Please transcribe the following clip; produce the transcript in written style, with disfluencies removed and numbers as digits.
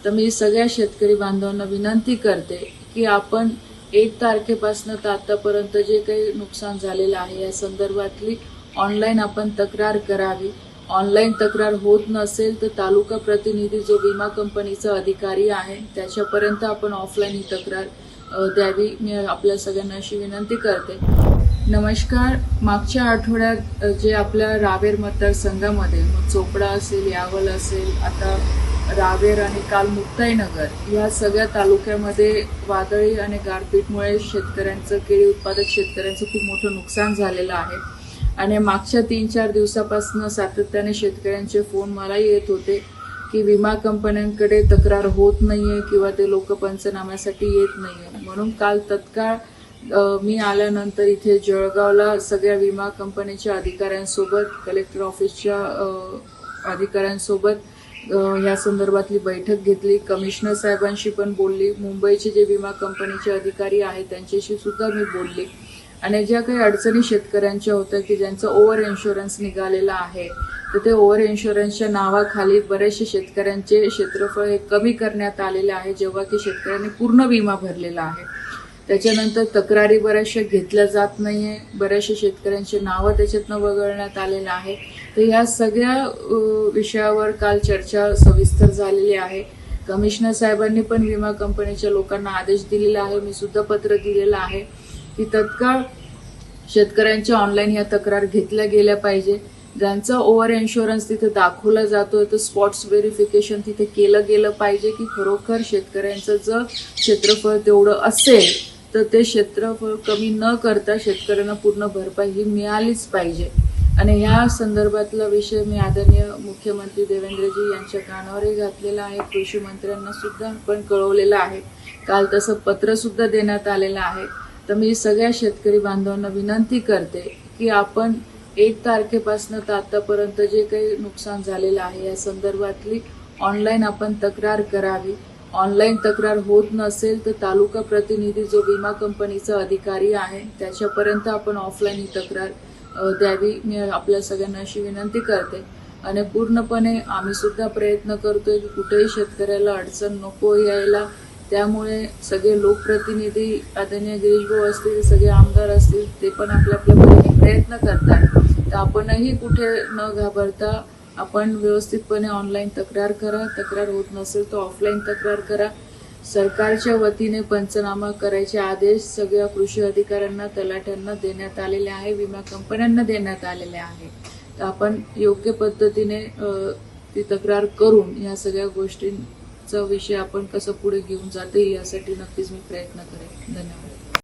तर मी सगळ्या शेतकरी बांधवांना विनंती करते की आपण 1 तारखेपासून तर आतापर्यंत जे काही नुकसान झालेलं आहे या संदर्भातली ऑनलाईन आपण तक्रार करावी। ऑनलाईन तक्रार होत नसेल तर तालुका प्रतिनिधी जो विमा कंपनीचा अधिकारी आहे त्याच्यापर्यंत आपण ऑफलाईन ही तक्रार द्यावी। मी आपल्या सगळ्यांना अशी विनंती करते। नमस्कार। मागच्या आठवड्यात जे आपल्या रावेर मतदारसंघामध्ये चोपडा असेल, यावल असेल, आता रावेर आणि काल मुक्ताईनगर या सगळ्या तालुक्यामध्ये वादळी आणि गारपीटमुळे शेतकऱ्यांचं, केळी उत्पादक शेतकऱ्यांचं खूप मोठं नुकसान झालेलं आहे। आणि मागच्या 3-4 दिवसापासून सातत्याने शेतकऱ्यांचे फोन मला येत होते की विमा कंपन्यांकडे तक्रार होत नाहीये किंवा ते लोक पंचनाम्यासाठी येत नाहीये। म्हणून काल तत्काळ मी आल्यानंतर इथे जळगावला सगळ्या विमा कंपनीच्या अधिकाऱ्यांसोबत, कलेक्टर ऑफिसच्या अधिकाऱ्यांसोबत या संदर्भातली बैठक घेतली। कमिशनर साहेबांशी पण बोलली, मुंबईचे जे विमा कंपनीचे अधिकारी आहेत त्यांच्याशी सुद्धा मी बोलली। आणि ज्या काही अडचणी शेतकऱ्यांच्या होत्या की ज्यांचं ओव्हर इन्शुरन्स निघालेला आहे तर ते ओव्हर इन्शुरन्सच्या नावाखाली बरेचसे शेतकऱ्यांचे क्षेत्रफळ हे कमी करण्यात आलेले आहे, जेव्हा की शेतकऱ्यांनी पूर्ण विमा भरलेला आहे। त्याच्यानंतर तक्रारी बऱ्याचशा घेतल्या जात नाहीये, बऱ्याचशा शेतकऱ्यांची नावं त्याच्यातनं वगळण्यात आलेलं आहे। तर या सगळ्या विषयावर काल चर्चा सविस्तर झालेली आहे। कमिशनर साहेबांनी पण विमा कंपनीच्या लोकांना आदेश दिलेला आहे, मी सुद्धा पत्र दिलेलं आहे की तत्काळ शेतकऱ्यांच्या ऑनलाईन या तक्रार घेतल्या गेल्या पाहिजे। ज्यांचा ओव्हर इन्शुरन्स तिथे दाखवला जातोय तर स्पॉट्स व्हेरिफिकेशन तिथे केलं गेलं पाहिजे की खरोखर शेतकऱ्यांचं जर क्षेत्रफळ तेवढं असेल तर ते क्षेत्रफळ कमी न करता शेतकऱ्यांना पूर्ण भरपाई ही मिळालीच पाहिजे। आणि ह्या संदर्भातला विषय मी आदरणीय मुख्यमंत्री देवेंद्रजी यांच्या कानावरही घातलेला आहे, कृषी मंत्र्यांना सुद्धा आपण कळवलेलं आहे, काल तसं पत्र सुद्धा देण्यात आलेलं आहे। तर मी सगळ्या शेतकरी बांधवांना विनंती करते की आपण 1 तारखेपासून तर आतापर्यंत जे काही नुकसान झालेलं आहे या संदर्भातली ऑनलाईन आपण तक्रार करावी। ऑनलाईन तक्रार होत नसेल तर तालुका प्रतिनिधी जो विमा कंपनीचा अधिकारी आहे त्याच्यापर्यंत आपण ऑफलाईन ही तक्रार द्यावी। मी आपल्या सगळ्यांना अशी विनंती करते। आणि पूर्णपणे आम्ही सुद्धा प्रयत्न करतोय की कुठेही शेतकऱ्याला अडचण नको यायला, त्यामुळे सगळे लोकप्रतिनिधी आदरणीय गिरीश भाऊ असतील, सगळे आमदार असतील, ते पण आपल्या परीने प्रयत्न करतात। तर आपणही कुठे न घाबरता आपण व्यवस्थितपणे ऑनलाईन तक्रार करा। तक्रार होत नसेल तर ऑफलाईन तक्रार करा। सरकारच्या वतीने पंचनामा करायचे आदेश सगळ्या कृषी अधिकाऱ्यांना, तलाठ्यांना देण्यात आलेले आहे, विमा कंपन्यांना देण्यात आलेले आहे। तर आपण योग्य पद्धतीने ती तक्रार करून या सगळ्या गोष्टींचा विषय आपण कसं पुढे घेऊन जाता येईल यासाठी नक्कीच मी प्रयत्न करेन। धन्यवाद।